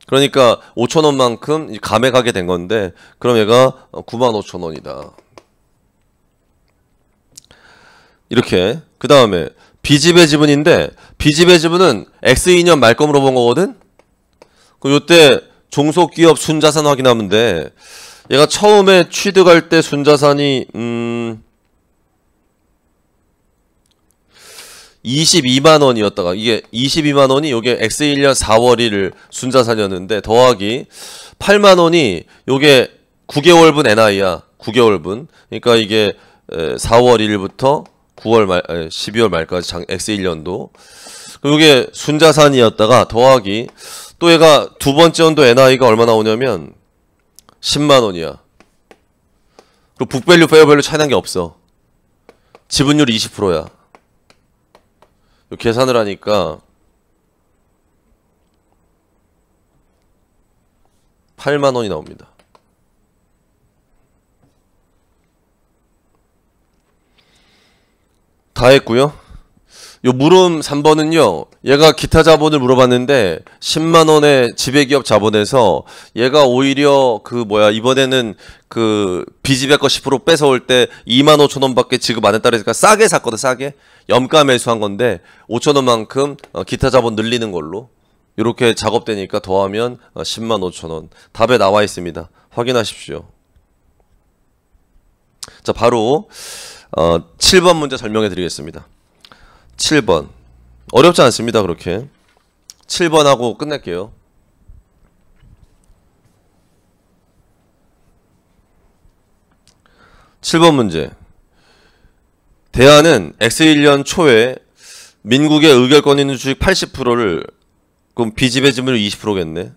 그러니까 5천원만큼 감액하게 된 건데 그럼 얘가 95,000원이다. 이렇게. 그 다음에 B집의 지분인데 B집의 지분은 X2년 말거 물어본 거거든. 그럼 요때 종속기업 순자산 확인하면 돼. 얘가 처음에 취득할 때 순자산이 22만 원이었다가 이게 22만 원이 요게 X1년 4월 1일 순자산이었는데 더하기 8만 원이 요게 9개월분 NI야. 9개월분. 그러니까 이게 4월 1일부터 9월 말 12월 말까지 X1년도. 요게 순자산이었다가 더하기 또 얘가 두 번째 연도 NI가 얼마 나오냐면 10만 원이야. 그리고 북밸류 페어밸류 차이 난 게 없어. 지분율 20%야. 계산을 하니까 8만 원이 나옵니다. 다 했고요. 요 물음 3번은요. 얘가 기타 자본을 물어봤는데 10만 원의 지배기업 자본에서 얘가 오히려 이번에는 비지배 거 10% 뺏어올 때 2만 5천 원밖에 지급 안 했다 그러니까 싸게 샀거든. 싸게. 염가 매수한 건데 5천 원만큼 기타 자본 늘리는 걸로 이렇게 작업되니까 더하면 10만 5천 원. 답에 나와 있습니다. 확인하십시오. 자, 바로 7번 문제 설명해 드리겠습니다. 7번. 어렵지 않습니다. 그렇게. 7번 하고 끝낼게요. (7번) 문제. 대안은 X1년 초에 민국의 의결권 있는 주식 80%를 그럼 비지배 지분율 20%겠네.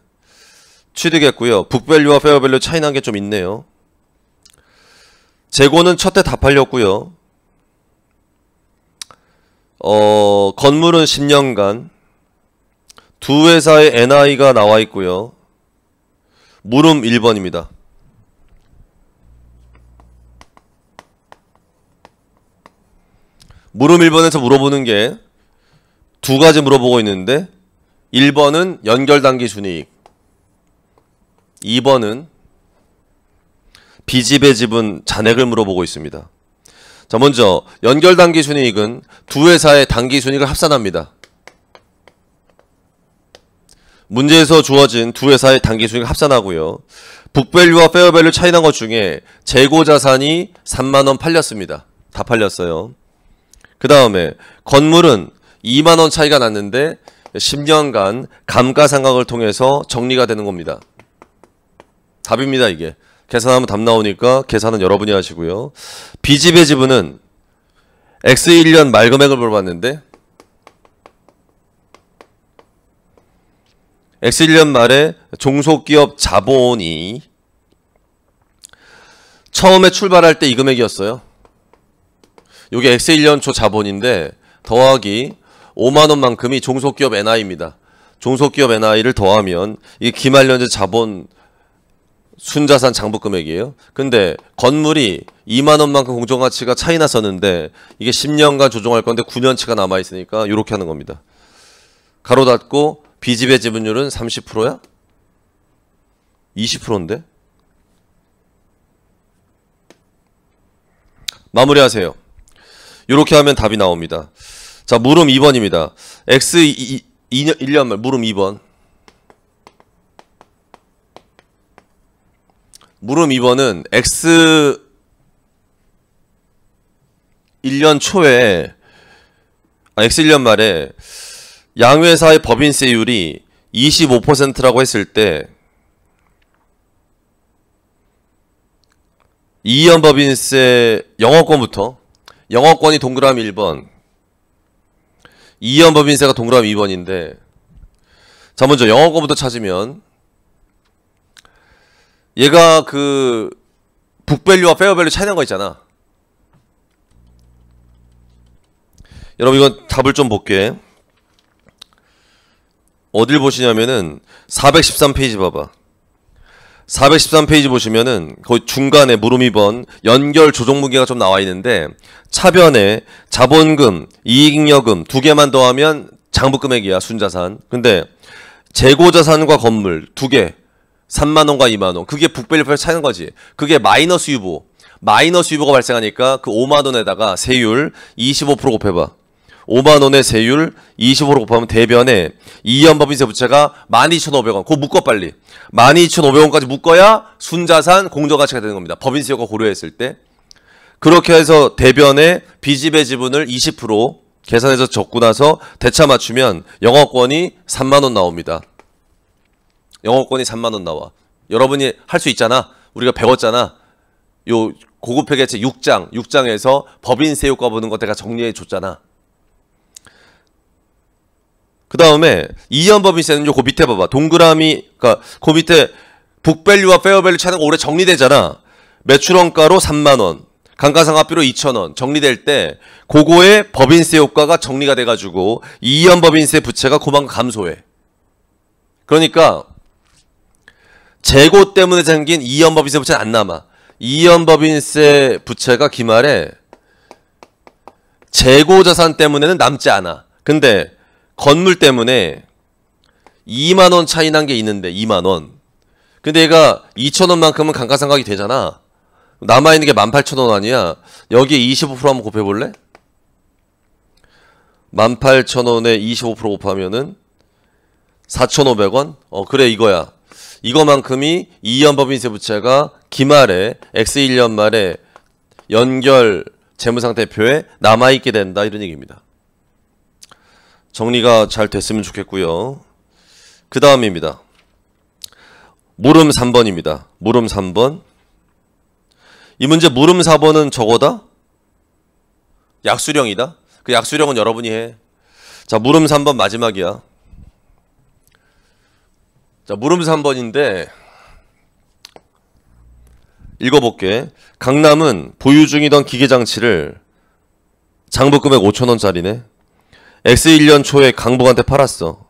취득했고요. 북밸류와 페어밸류 차이 난 게 좀 있네요. 재고는 첫 해 다 팔렸고요. 건물은 10년간 두 회사의 NI가 나와 있고요. 물음 1번입니다. 물음 1번에서 물어보는 게 두 가지 물어보고 있는데 1번은 연결단기 순이익, 2번은 비지배 지분 잔액을 물어보고 있습니다. 자, 먼저 연결단기 순이익은 두 회사의 단기 순이익을 합산합니다. 문제에서 주어진 두 회사의 단기 순이익을 합산하고요. 북밸류와 페어밸류 차이 난 것 중에 재고자산이 3만 원 팔렸습니다. 다 팔렸어요. 그 다음에 건물은 2만 원 차이가 났는데 10년간 감가상각을 통해서 정리가 되는 겁니다. 답입니다. 이게. 계산하면 답 나오니까 계산은 여러분이 하시고요. 비지배 지분은 X1년 말 금액을 물어봤는데 X1년 말에 종속기업 자본이 처음에 출발할 때 이 금액이었어요. 이게 X1년 초 자본인데 더하기 5만 원만큼이 종속기업 NI입니다. 종속기업 NI를 더하면 이게 기말년제 자본 순자산 장부금액이에요. 근데 건물이 2만 원만큼 공정가치가 차이 났었는데 이게 10년간 조정할 건데 9년치가 남아 있으니까 이렇게 하는 겁니다. 가로 닫고 비지배 지분율은 30%야? 20%인데? 마무리하세요. 이렇게 하면 답이 나옵니다. 자, 물음 2번입니다. X1년 말 물음 2번. 물음 2번은 X1년 초에 X1년 말에 양회사의 법인세율이 25%라고 했을 때 이연 법인세 영업권부터 영업권이 동그라미 1번 이연 법인세가 동그라미 2번인데 자 먼저 영업권부터 찾으면 얘가 북밸류와 페어밸류 차이 난 거 있잖아. 여러분 이건 답을 좀 볼게. 어딜 보시냐면은 413페이지 봐봐. 413페이지 보시면은 거기 중간에 물음 2번 연결 조정무게가 좀 나와 있는데 차변에 자본금, 이익잉여금 두 개만 더하면 장부금액이야. 순자산. 근데 재고자산과 건물 두 개 3만원과 2만원 그게 북밸류 차이는 거지. 그게 마이너스 유보가 발생하니까 그 5만원에다가 세율 25% 곱해봐. 5만 원의 세율 25% 곱하면 대변에 이연법인세 부채가 12,500원. 그거 묶어 빨리. 12,500원까지 묶어야 순자산 공정가치가 되는 겁니다. 법인세 효과 고려했을 때. 그렇게 해서 대변에 빚집의 지분을 20% 계산해서 적고 나서 대차 맞추면 영업권이 3만 원 나옵니다. 영업권이 3만 원 나와. 여러분이 할 수 있잖아. 우리가 배웠잖아. 요 고급 회계체 6장에서 법인세 효과 보는 거 내가 정리해 줬잖아. 그 다음에 이연법인세는 요그 밑에 봐봐. 동그라미, 그러니까 그 밑에 북밸류와 페어밸류 차는 올해 정리되잖아. 매출원가로 3만 원, 감가상각비로 2,000원 정리될 때 그거의 법인세 효과가 정리가 돼가지고 이연법인세 부채가 그만큼 감소해. 그러니까 재고 때문에 생긴 이연법인세 부채는 안 남아. 이연법인세 부채가 기말에 재고자산 때문에는 남지 않아. 근데 건물 때문에 2만 원 차이 난 게 있는데 2만 원. 근데 얘가 2,000원만큼은 감가상각이 되잖아. 남아있는 게 18,000원 아니야. 여기에 25% 한번 곱해볼래? 18,000원에 25% 곱하면은 4,500원? 그래 이거야. 이거만큼이 이연법인세 부채가 기말에 X1년 말에 연결 재무상태표에 남아있게 된다 이런 얘기입니다. 정리가 잘 됐으면 좋겠고요. 그 다음입니다. 물음 3번입니다. 물음 3번. 이 문제 물음 4번은 저거다? 약수령이다? 그 약수령은 여러분이 해. 자, 물음 3번 마지막이야. 자, 물음 3번인데 읽어볼게. 강남은 보유 중이던 기계장치를 장부금액 5,000원짜리네. X1년 초에 강북한테 팔았어.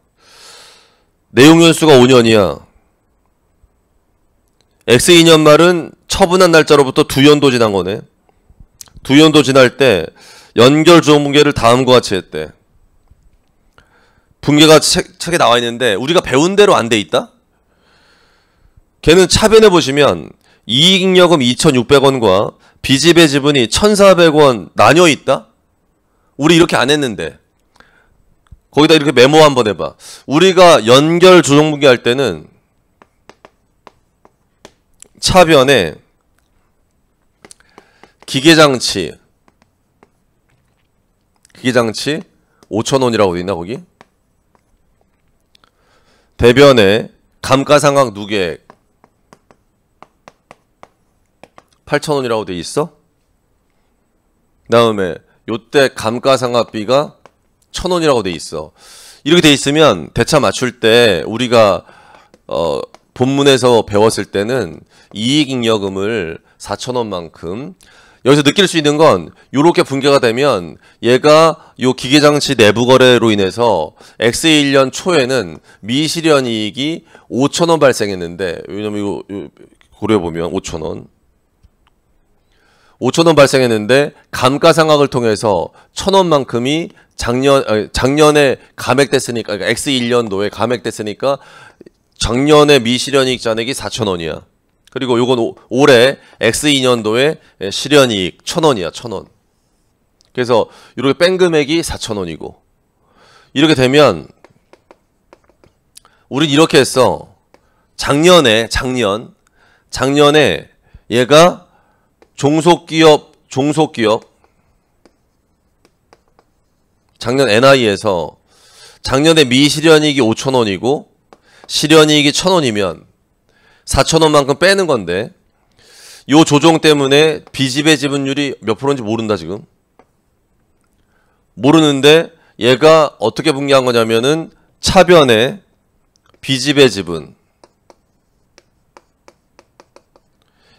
내용연수가 5년이야. X2년 말은 처분한 날짜로부터 2년도 지난 거네. 2년도 지날 때 연결 주어분계를 다음과 같이 했대. 분계가 책에 나와 있는데 우리가 배운 대로 안 돼 있다? 걔는 차변에 보시면 이익잉여금 2,600원과 빚집의 지분이 1,400원 나뉘어 있다? 우리 이렇게 안 했는데. 거기다 이렇게 메모 한번 해봐. 우리가 연결 조정분계 할 때는 차변에 기계장치 5,000원이라고 돼 있나 거기? 대변에 감가상각 누계액 8,000원이라고 돼 있어? 그 다음에 요때 감가상각비가 1,000원이라고 돼 있어. 이렇게 돼 있으면 대차 맞출 때 우리가 본문에서 배웠을 때는 이익잉여금을 4,000원만큼 여기서 느낄 수 있는 건 요렇게 분계가 되면 얘가 요 기계장치 내부 거래로 인해서 X1년 초에는 미실현이익이 5,000원 발생했는데 왜냐면 이거 고려해보면 5,000원 발생했는데 감가상각을 통해서 1,000원만큼이 작년에 감액됐으니까 그러니까 X1년도에 감액됐으니까 작년에 미실현이익 잔액이 4,000원이야. 그리고 요건 올해 X2년도에 실현이익 1,000원이야. 1,000원. 그래서 이렇게 뺀 금액이 4,000원이고 이렇게 되면 우린 이렇게 했어. 작년에 얘가 종속기업 작년 NI에서 작년에 미실현이익이 5,000원이고 실현이익이 1,000원이면 4,000원만큼 빼는 건데 요 조정 때문에 빚집의 지분율이 몇 프로인지 모른다 지금. 모르는데 얘가 어떻게 분계한 거냐면은 차변에 빚집의 지분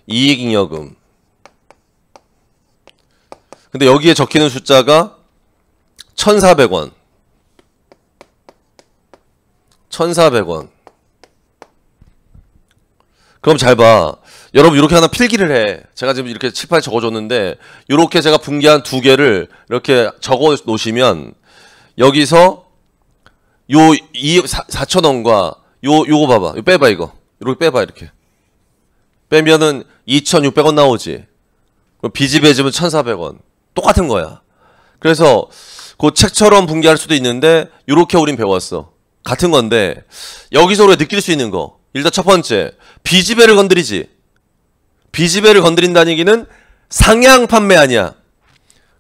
이익잉여금 근데 여기에 적히는 숫자가 1,400원 1,400원 그럼 잘 봐. 여러분 이렇게 하나 필기를 해. 제가 지금 이렇게 칠판에 적어줬는데 이렇게 제가 분계한 두 개를 이렇게 적어 놓으시면 여기서 요 4,000원과 요거 봐봐. 이거 빼봐 이거. 이렇게 빼봐 이렇게. 빼면은 2,600원 나오지. 빚집의 집은 1,400원. 똑같은 거야. 그래서 그 책처럼 붕괴할 수도 있는데 이렇게 우린 배웠어. 같은 건데 여기서 우리가 느낄 수 있는 거. 일단 첫 번째, 비지배를 건드리지. 비지배를 건드린다는 얘기는 상향 판매 아니야.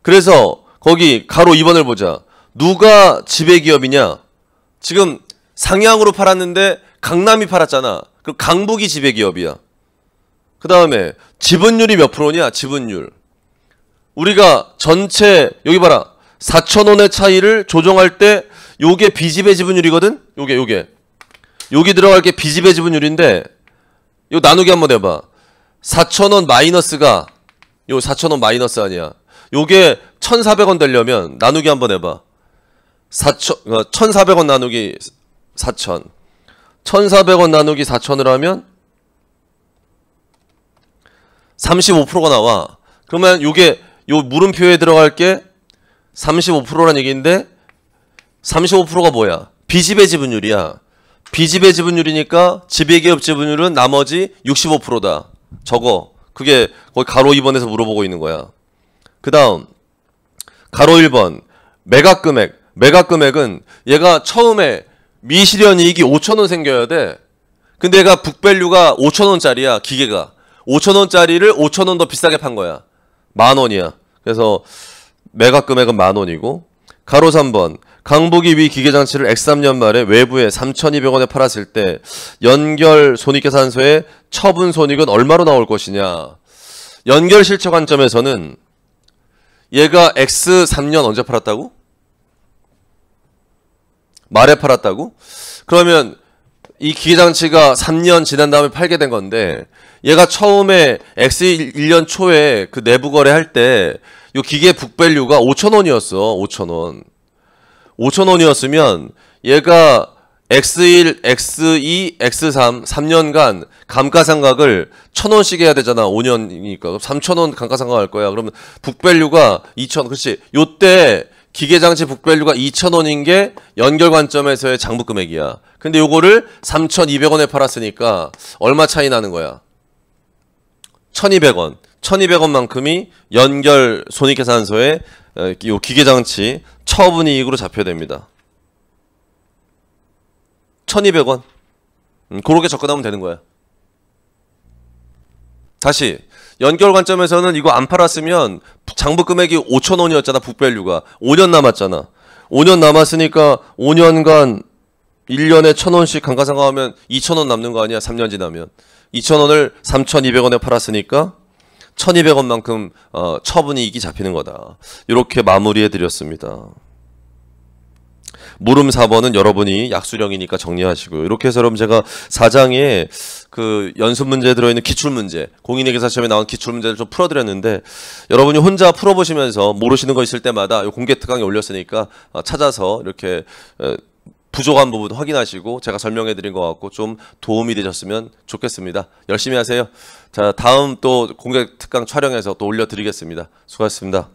그래서 거기 가로 2번을 보자. 누가 지배기업이냐? 지금 상향으로 팔았는데 강남이 팔았잖아. 그럼 강북이 지배기업이야. 그 다음에 지분율이 몇 프로냐? 지분율. 우리가 전체 여기 봐라. 4,000원의 차이를 조정할 때 요게 비지배 지분율이거든? 요게. 여기 들어갈 게 비지배 지분율인데 요 나누기 한번 해봐. 4,000원 마이너스가 요 4,000원 마이너스 아니야. 요게 1,400원 되려면 나누기 한번 해봐. 1,400원 나누기 4,000. 1,400원 나누기 4,000을 하면 35%가 나와. 그러면 요게 요 물음표에 들어갈 게 35%란 얘기인데 35%가 뭐야? 비지배 지분율이야. 비지배 지분율이니까 지배기업 지분율은 나머지 65%다. 적어. 그게 거기 가로 2번에서 물어보고 있는 거야. 그 다음 가로 1번 매각금액. 매각금액은 얘가 처음에 미실현 이익이 5,000원 생겨야 돼. 근데 얘가 북밸류가 5,000원짜리야. 기계가 5,000원짜리를 5,000원 더 비싸게 판 거야. 10,000원이야. 그래서 매각금액은 10,000원이고 가로 3번 강북이 위 기계장치를 X3년 말에 외부에 3,200원에 팔았을 때 연결 손익계산서에 처분 손익은 얼마로 나올 것이냐. 연결 실적 관점에서는 얘가 X3년 언제 팔았다고? 말에 팔았다고? 그러면 이 기계장치가 3년 지난 다음에 팔게 된 건데 얘가 처음에 X1년 초에 그 내부 거래할 때 이 기계 북밸류가 5,000원이었어. 5,000원. 5,000원이었으면 얘가 X1, X2, X3 3년간 감가상각을 1,000원씩 해야 되잖아. 5년이니까. 3,000원 감가상각 할 거야. 그러면 북밸류가 2,000원. 그렇지. 요때 기계장치 북밸류가 2,000원인 게 연결 관점에서의 장부 금액이야. 근데 요거를 3,200원에 팔았으니까 얼마 차이 나는 거야? 1,200원. 1,200원만큼이 연결 손익계산서에 요 기계장치 처분이익으로 잡혀야 됩니다. 1,200원. 그렇게 접근하면 되는 거야. 다시 연결 관점에서는 이거 안 팔았으면 장부 금액이 5,000원이었잖아. 북밸류가 5년 남았잖아. 5년 남았으니까 5년간 1년에 1,000원씩 감가상각하면 2,000원 남는 거 아니야. 3년 지나면 2,000원을 3,200원에 팔았으니까 1,200원만큼 처분이익이 잡히는 거다. 이렇게 마무리해 드렸습니다. 물음 4번은 여러분이 약수령이니까 정리하시고요. 이렇게 해서 여러분 제가 4장에 그 연습 문제에 들어있는 기출문제, 공인회계사 시험에 나온 기출문제를 좀 풀어드렸는데 여러분이 혼자 풀어보시면서 모르시는 거 있을 때마다 공개 특강에 올렸으니까 찾아서 이렇게 부족한 부분 확인하시고 제가 설명해 드린 것 같고 좀 도움이 되셨으면 좋겠습니다. 열심히 하세요. 자, 다음 또 공개 특강 촬영해서 또 올려드리겠습니다. 수고하셨습니다.